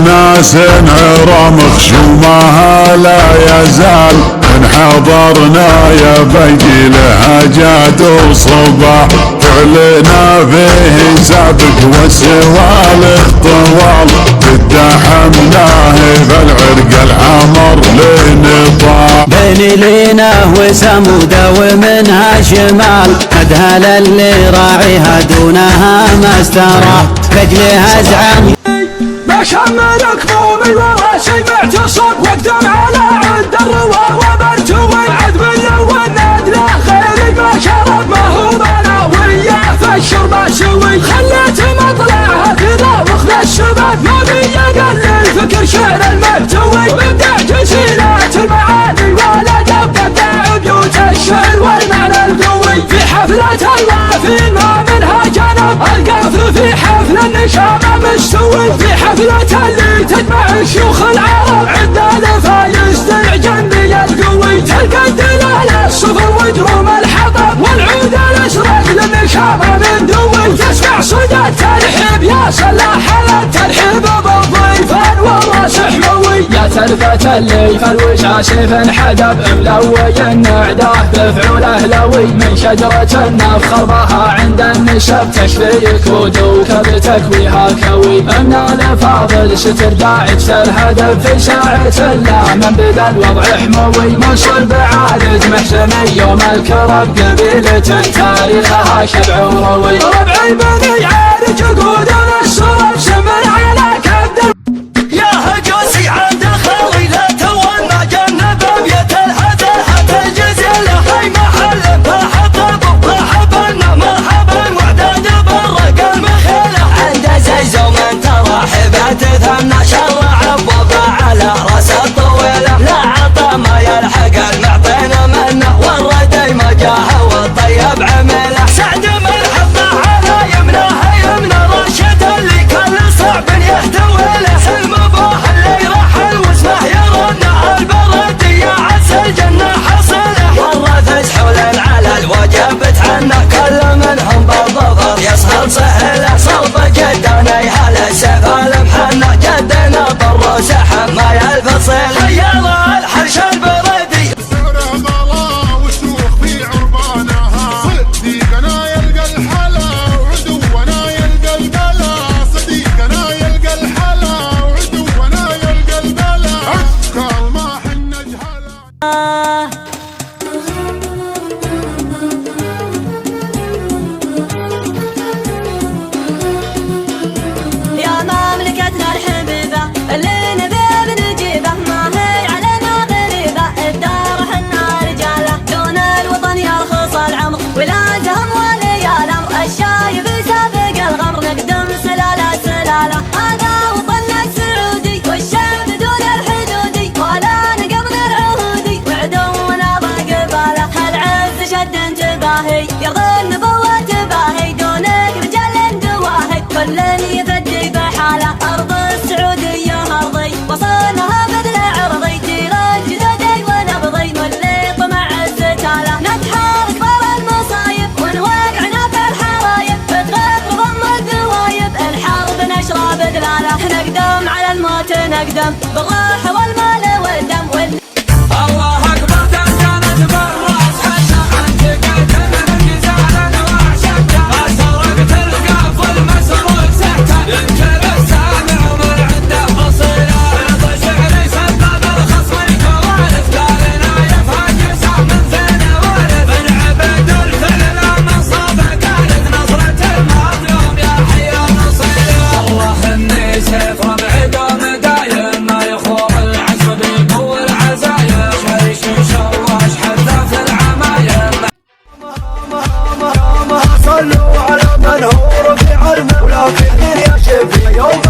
ناس عرى مخشومها لا يزال إن حضرنا يا بيجي لها جاد وصباح فعلنا فيه سابق وسوالف طوال ادحمناه بالعرق الحمر لنطاع بين لينه وسموده ومنها شمال ادهل اللي راعيها دونها ما استراح رجلها زعم ما شملك مومي ورا شي معتصم واقدم على عد الروا وبرتوي العد والناد لا خيري ما شرب ما هو بلا وياه في الشرب اسوي خليت مطلعها كذا واخذ الشباب يومي قل الفكر شعر المحتوي وبدع جزيلات المعاني ولا دبت بيوت الشعر والمعنى القوي في حفلة الوافين ما منها جنب القافل في حفل النشامة مستوي في حفلة اللي تجمع شيوخ العرب عندنا فايز درع جنبي القوي تلقى الدلال الصفر ودروم الحطب والعود الازرق للنشامة من دوي تسمع صدى الترحيب يا صلاح الترحيب بالضيفان والله سحموي يا تلفة اللي فالوشاش انحدب ملوي النعداه بفعوله لوي من شجرة النف خربها عند النشب تشفي كود وكب تكويها كوي من الفاضل ستر داعي الهدف في ساعة الله من بدا الوضع حموي موصل بعالج محسن يوم الكرب قبيلة تاريخها شبع وروي ربعي بني عارج قود الصوب سمن على كبد يا هجوسي عند خالي لا تونا جنب بيت الهدر حتى الجزيل هاي محل فحطب وحبنا مرحبا وعداد برق المخيلة عند زيزو من ترحب تثمنا شر عبوبة على راس الطويلة لا عطى ما يلحق المعطين منه والردي ما جاه والطيب عمله سعد من حطه على يمناه يمنى راشد اللي كان صعب يحتوي له سلم ابوه اللي رحل واسمه يرونه البردية عسى الجنة حصله والرفس حول على الوجه بتعنى كل منهم بالظفر يسهل سهله صلب جدنا يهل السفال محنى جدنا بالروس حما يلفصل خيال الحرش البردي يرضى النبوة تباهي دونك رجال دواهي كل يفدي بحاله أرض السعودية أرضي وصلها بذل عرضي تيران جدودي ونبضي واللي طمع الزتالة نتحارك برا المصايب ونوقعنا في الحرايب بتغير ضم الدوايب الحرب نشرب دلالة نقدم على الموت نقدم بالروح والمال والدم الله اكبر دندنت بالراس حتى عندك الجزالة وعشقتها ما سرقت القاف والمسروق سحتها يمكن السامع من عنده فصيلة عطى شعري سبب الخصم كوارث قالنا يفهج سام من زين وارث بن عبد الفعل من صابع كانت نصرة المظلوم يا حي نصيرة الله اني سيف ربعي دوم دايم ما يخوف العزم بيقوى العزايم شريش وشواش حتى في العمايم صلوا على من هو رفيع المولى في الدنيا شفيع يوم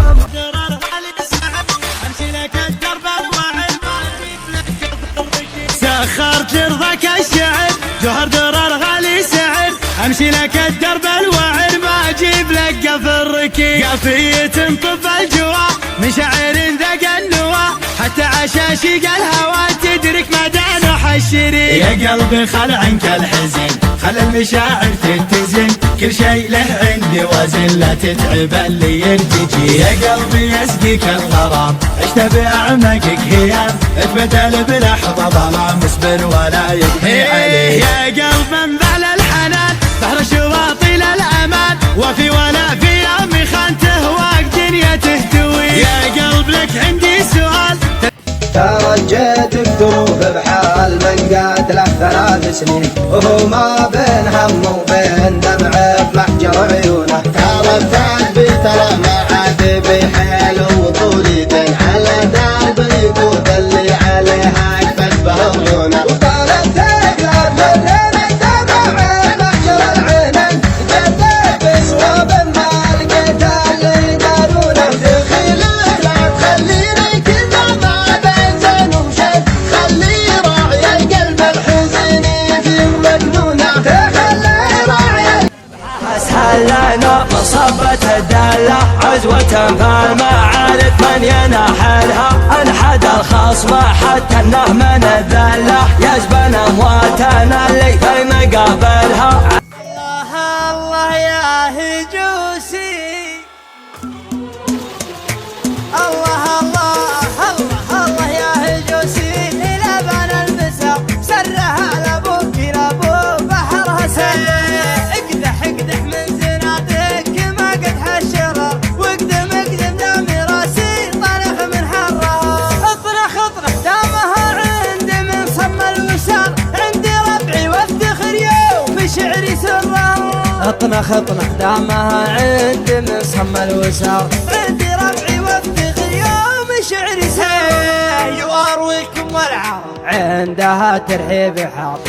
سخرت رضاك الشعر جوهر درر غالي سعر امشي لك الدرب الوعر ما اجيب لك قفل ركيب قافية طف الجوا من شعر ذاق النوا حتى عشاشي الهوى تدرك مدى نوح الشريك. يا قلبي خل عنك الحزن، خل المشاعر تتزن، كل شيء له عندي وزن، لا تتعب اللي يرتجي. يا قلبي يسقيك الغرام، عشت بأعماقك هيام، اتبدل بلحظة ظلام، اصبر ولا يبني عليك. يا قلب انبع الحنان، بحر شواطئ للأمان، وفي ولا في يوم خانته واق دنيا تهتوي. يا قلب لك عندي سؤال، ترجيتك دروب بحال من قاتله 3 سنين، وهو ما بين هم وبين دمع بمحجر عيونه. ترى الثالث ترى ما عاد بحيل وطولي دين، على درب اليقود اللي عليها اكفت بعيونه. وقال التقلب من دمع محجر العينين، جدك بسواب ما لقيت اللي يدارونه. دخيلك لا تخليني كذا ما بين زين وشد، خلي راعي القلب الحزيني في مجنونه. تخلي راعي اسهل لنا مصبة الدلة، عزوة فالمعارف من ينحلها، انحد الخصم حتى انه من الذلة، يزبن امواتنا اللي في مقابلها. الله الله يا هجوسي، الله الله الله الله يا هجوسي، لبن المسا سرها لابوك لابو بحرها سر. اقدح اقدح من زنادك ما قد هالشرر، واقدم اقدم دام راسي طرف من حرها. اطرح اطرح دامها عندي من صم الوسار، عندي ربعي وافتخر يوم شعري سره. اطنخ اطنخ دامها عندي من صم الوسار، عندي ربعي وافتخر يوم شعري سره. وارويكم والعار عندها ترحيب حار.